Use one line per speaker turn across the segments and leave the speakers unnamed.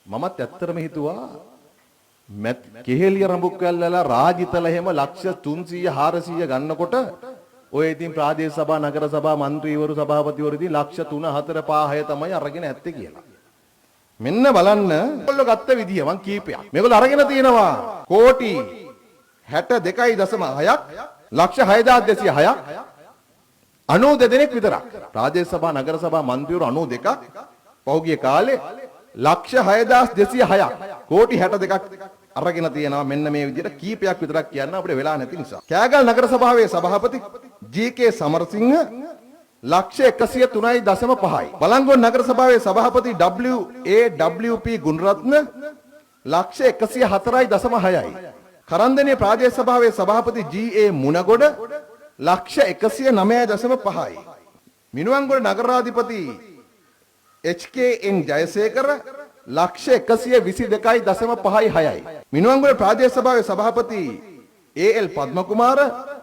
මමත් ඇත්තටම හිතුවා කෙහෙලිය රඹුක් වැල්ලලා රාජිතල එහෙම ලක්ෂ 300 400 ගන්නකොට ඔය ඉතින් ප්‍රාදේශ සභා නගර සභා മന്ത്രിවරු සභාපතිවරු ඉතින් ලක්ෂ 3 4 5 6 තමයි අරගෙන ඇත්තේ කියලා. මෙන්න බලන්න මේගොල්ලෝ ගත්ත විදිය මං කීපයක්. මේගොල්ලෝ අරගෙන තියෙනවා කෝටි 62.6ක් ලක්ෂ 6206ක් 92 දෙනෙක් විතරක්. ප්‍රාදේශ සභා නගර සභා മന്ത്രിවරු 92ක් පහුගිය කාලේ ලක්ෂ 6206ක් කෝටි 62ක් අරගෙන තියෙනවා. මෙන්න මේ විදිහට කීපයක් විතරක් කියන්න අපිට වෙලා නැති නිසා. කෑගල් නගර සභාවේ සභාපති ජී.කේ. සමරසිංහ ලක්ෂ 103.5යි. බලංගොඩ නගර සභාවේ සභාපති W.A.W.P. ගුණරත්න ලක්ෂ 104.6යි. කරන්දනේ ප්‍රාදේශ සභාවේ සභාපති G.A. මුණගොඩ ලක්ෂ 109.5යි. මිනුවන්ගොඩ නගරාධිපති H.K.N. ජයසේකර ලක්ෂ 122.5යි 6යි. මිනුවන්ගොඩ ප්‍රාදේශ සභාවේ සභාපති A.L. පද්මකුමාර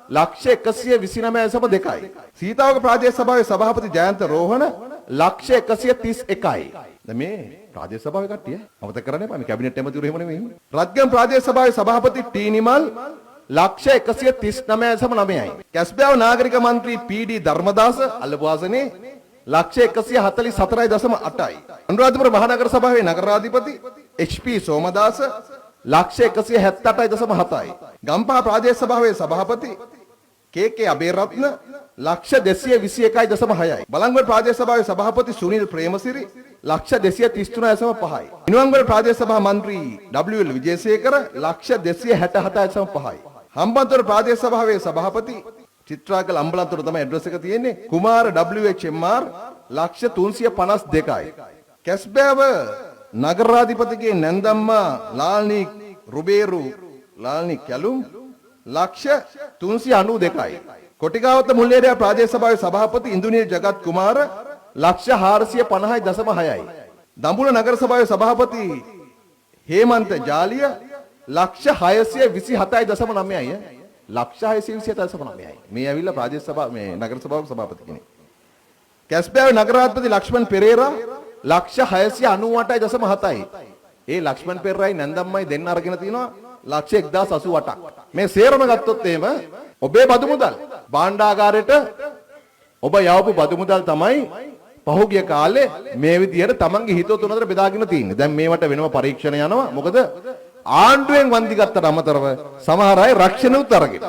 ලක්ෂ 129.2යි. සීතාවක ප්‍රාදේශ සභාවේ සභාපති ජයන්ත රෝහණ ලක්ෂ 131යි. දැන් මේ ප්‍රාදේශ සභාවේ කට්ටිය අමතක කරන්න එපා. මේ කැබිනට් ඇමතිවරු එහෙම නෙමෙයි. රත්ගම ප්‍රාදේශ සභාවේ සභාපති ටී නිමල් ලක්ෂ 139.9යි. කැස්බෑව නාගරික මන්ත්‍රී පී.ඩී. ධර්මදාස අල්ලපුවාසනේ ලක්ෂ 144.8යි. අනුරාධපුර මහනගර සභාවේ නගරාධිපති එච්.පී. සෝමදාස ලක්ෂ 178.7යි. ගම්පහ ප්‍රාදේශ සභාවේ සභාපති කේ.කේ. අබේරත්න ලක්ෂ 221.6යි. බලංගොඩ ප්‍රාදේශ සභාවේ සභාපති සුනිල් ප්‍රේමසිරි ලක්ෂ 233.5යි. ඉනුවන්ගොඩ ප්‍රාදේශ සභා මන්ත්‍රී W.L. විජේසේකර ලක්ෂ 267.5යි. හම්බන්තොට ප්‍රාදේශ සභාවේ සභාපති චිත්‍රාකල අම්බලන්තොට තමයි ඇඩ්‍රස් එක තියෙන්නේ. කුමාර W.H.M.R. ලක්ෂ 352යි. කැස්බෑව නගරාධිපතිගේ නැන්දම්මා ලාල්නී රුබේරු ලාල්නී කැලුම් ලක්ෂ 392යි. කොටිගාවත මුල්ලේරියා ප්‍රාදේශ සභාවේ සභාපති ඉන්දුනීල් ජගත් කුමාර ලක්ෂ 450.6යි. දඹුල්ල නගර සභාවේ සභාපති හේමන්ත ජාලිය ලක්ෂ 627.9යි. ලක්ෂ 627.9යි. මේ ඇවිල්ලා ප්‍රාදේශ සභාව මේ නගර සභාවේ සභාපති කෙනෙක්. කැස්බෑවේ නගරාධිපති ලක්ෂ්මන් පෙරේරා ලක්ෂ 698.7යි. ඒ ලක්ෂ්මන් පෙරේරායි නැන්දම්මයි දෙන්න අරගෙන තිනවා ලක්ෂ 1088ක්. මේ සේරම ගත්තොත් එහෙම ඔබේ බදු මුදල් භාණ්ඩාගාරයට ඔබ යවපු බදු මුදල් තමයි පහුගිය කාලේ මේ විදියට තමන්ගේ හිතවතුන් අතර බෙදාගෙන තියෙන්නේ. දැන් මේවට වෙනම පරීක්ෂණ යනවා. මොකද ආණ්ඩුවෙන් වන්දි ගත්තට අමතරව සමහර අය රක්ෂණ උත් අරගෙන